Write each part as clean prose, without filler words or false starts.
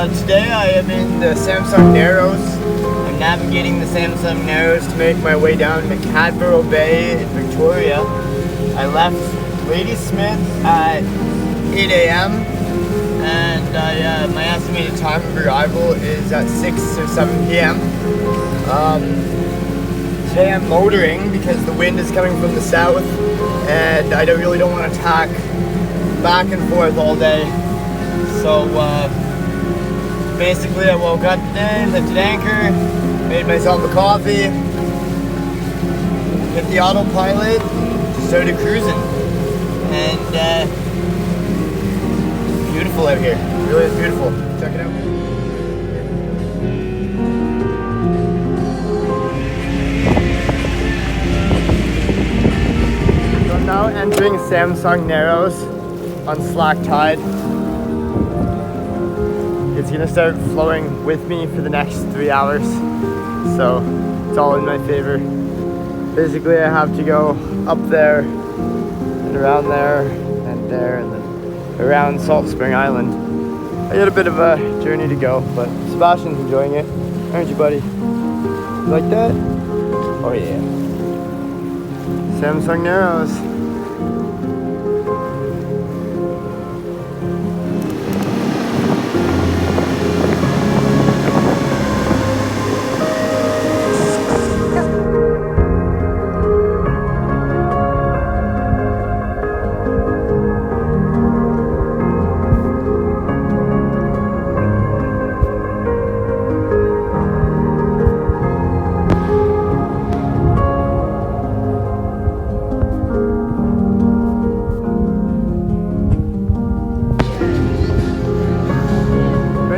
Today I am in the Samsung Narrows. I'm navigating the Samsung Narrows to make my way down to Cadborough Bay in Victoria. I left Ladysmith at 8 a.m. and my estimated time of arrival is at 6 or 7 p.m. Today I'm motoring because the wind is coming from the south and I really don't want to tack back and forth all day. So basically I woke up today, lifted anchor, made myself a coffee, hit the autopilot, started cruising. And beautiful out here, it really is beautiful. Check it out. So I'm now entering Samsung Narrows on slack tide. It's gonna start flowing with me for the next 3 hours, so it's all in my favor. Basically I have to go up there and around there and there and then around Salt Spring Island. I got a bit of a journey to go, but Sebastian's enjoying it. Aren't you, buddy? You like that? Oh yeah. Samsung Narrows.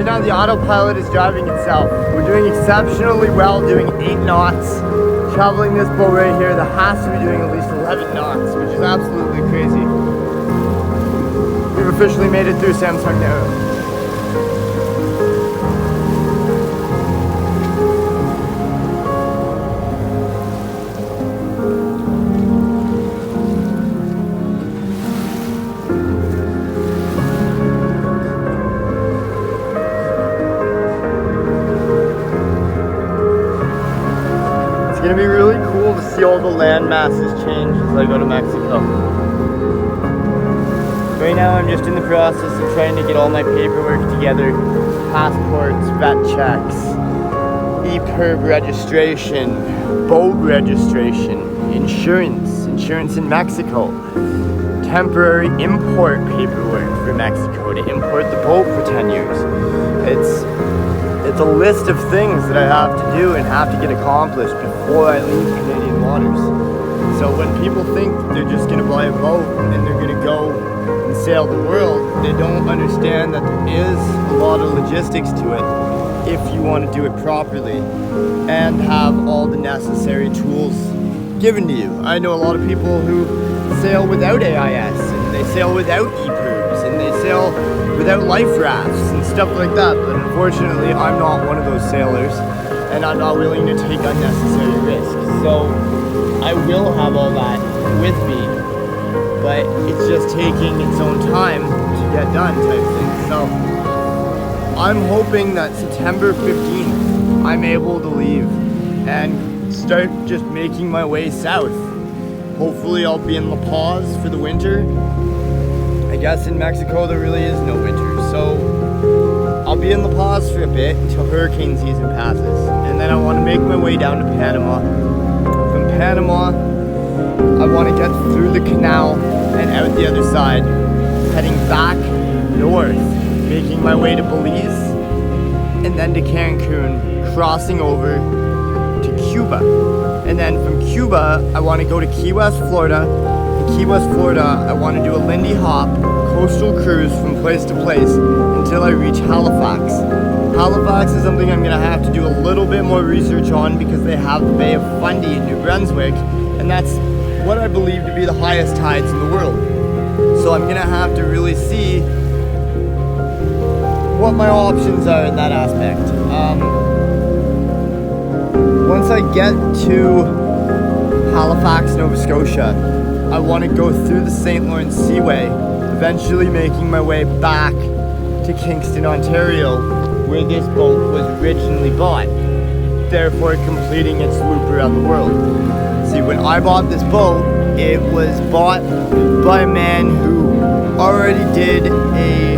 Now the autopilot is driving itself. We're doing exceptionally well, doing 8 knots. Traveling this boat right here that has to be doing at least 11 knots, which is absolutely crazy. We've officially made it through Samsung Narrows. It's gonna be really cool to see all the land masses change as I go to Mexico. Right now I'm just in the process of trying to get all my paperwork together. Passports, vet checks, EPIRB registration, boat registration, insurance in Mexico, temporary import paperwork for Mexico to import the boat for 10 years. It's a list of things that I have to do and have to get accomplished before I leave Canadian waters. So when people think they're just gonna buy a boat and they're gonna go and sail the world, they don't understand that there is a lot of logistics to it if you want to do it properly and have all the necessary tools given to you. I know a lot of people who sail without AIS and they sail without EPIRBs and they sail without life rafts and stuff like that, but unfortunately I'm not one of those sailors and I'm not willing to take unnecessary risks. So I will have all that with me, but it's just taking its own time to get done type thing. So I'm hoping that September 15th I'm able to leave and start just making my way south. Hopefully I'll be in La Paz for the winter. I guess in Mexico there really is no winter, so I'll be in La Paz for a bit until hurricane season passes, and then I want to make my way down to Panama. From Panama, I want to get through the canal and out the other side, heading back north, making my way to Belize, and then to Cancun, crossing over to Cuba. And then from Cuba, I want to go to Key West, Florida. Key West, Florida, I want to do a Lindy Hop coastal cruise from place to place until I reach Halifax. Halifax is something I'm going to have to do a little bit more research on because they have the Bay of Fundy in New Brunswick, and that's what I believe to be the highest tides in the world. So I'm going to have to really see what my options are in that aspect. Once I get to Halifax, Nova Scotia, I want to go through the St. Lawrence Seaway, eventually making my way back to Kingston, Ontario, where this boat was originally bought, therefore completing its loop around the world. See, when I bought this boat, it was bought by a man who already did a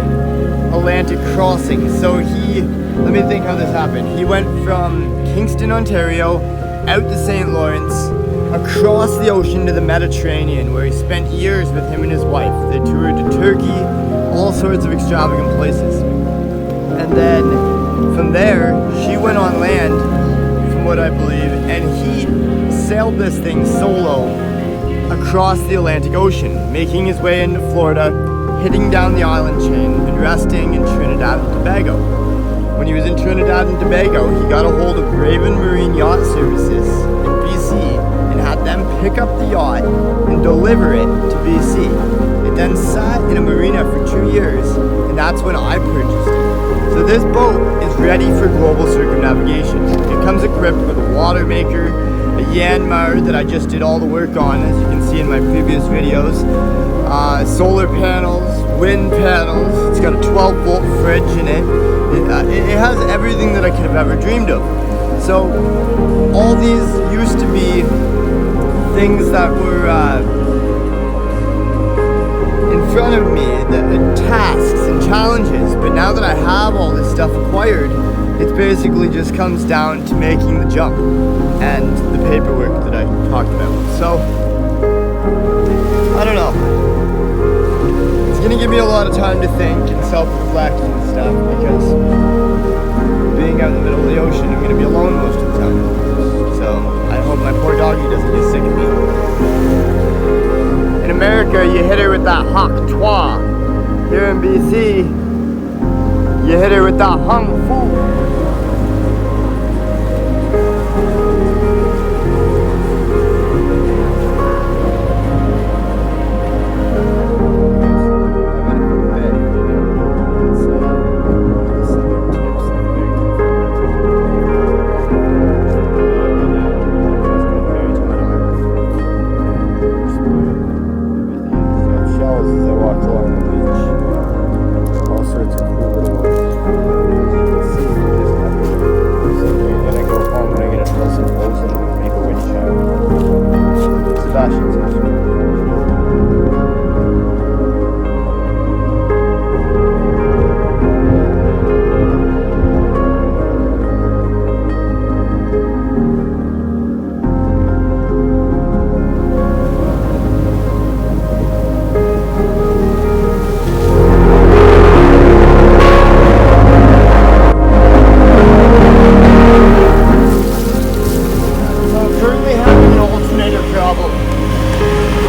Atlantic crossing. So let me think how this happened. He went from Kingston, Ontario, out to St. Lawrence, across the ocean to the Mediterranean, where he spent years with him and his wife. They toured to Turkey, all sorts of extravagant places. And then from there, she went on land, from what I believe, and he sailed this thing solo across the Atlantic Ocean, making his way into Florida, hitting down the island chain, and resting in Trinidad and Tobago. When he was in Trinidad and Tobago, he got a hold of Raven Marine Yacht Services in BC and had them pick up the yacht and deliver it to BC. It then sat in a marina for 2 years, and that's when I purchased it. So this boat is ready for global circumnavigation. It comes equipped with a water maker, a Yanmar that I just did all the work on, as you can see in my previous videos, solar panels, wind panels. It's got a 12-volt fridge in it. It has everything that I could have ever dreamed of. So all these used to be things that were in front of me, the tasks and challenges, but now that I have all this stuff acquired, it basically just comes down to making the jump and the paperwork that I talked about. So I don't know. It's gonna give me a lot of time to think and self-reflect and stuff, because being out in the middle of the ocean, I'm gonna be alone most of the time. So I hope my poor doggy doesn't get sick of me. In America, you hit her with that hock twa. Here in BC, you hit her with that hung fu.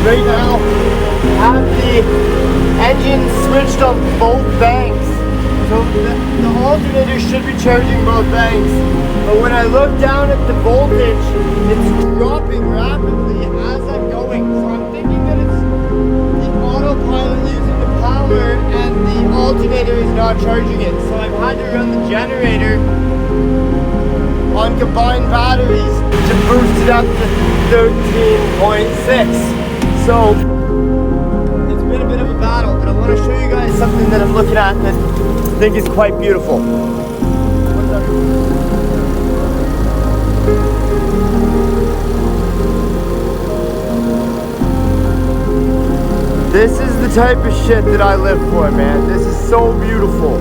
Right now, I have the engine switched on both banks. So the alternator should be charging both banks. But when I look down at the voltage, it's dropping rapidly as I'm going. So I'm thinking that it's the autopilot losing the power and the alternator is not charging it. So I've had to run the generator on combined batteries to boost it up to 13.6. So, it's been a bit of a battle, but I want to show you guys something that I'm looking at that I think is quite beautiful. This is the type of shit that I live for, man. This is so beautiful.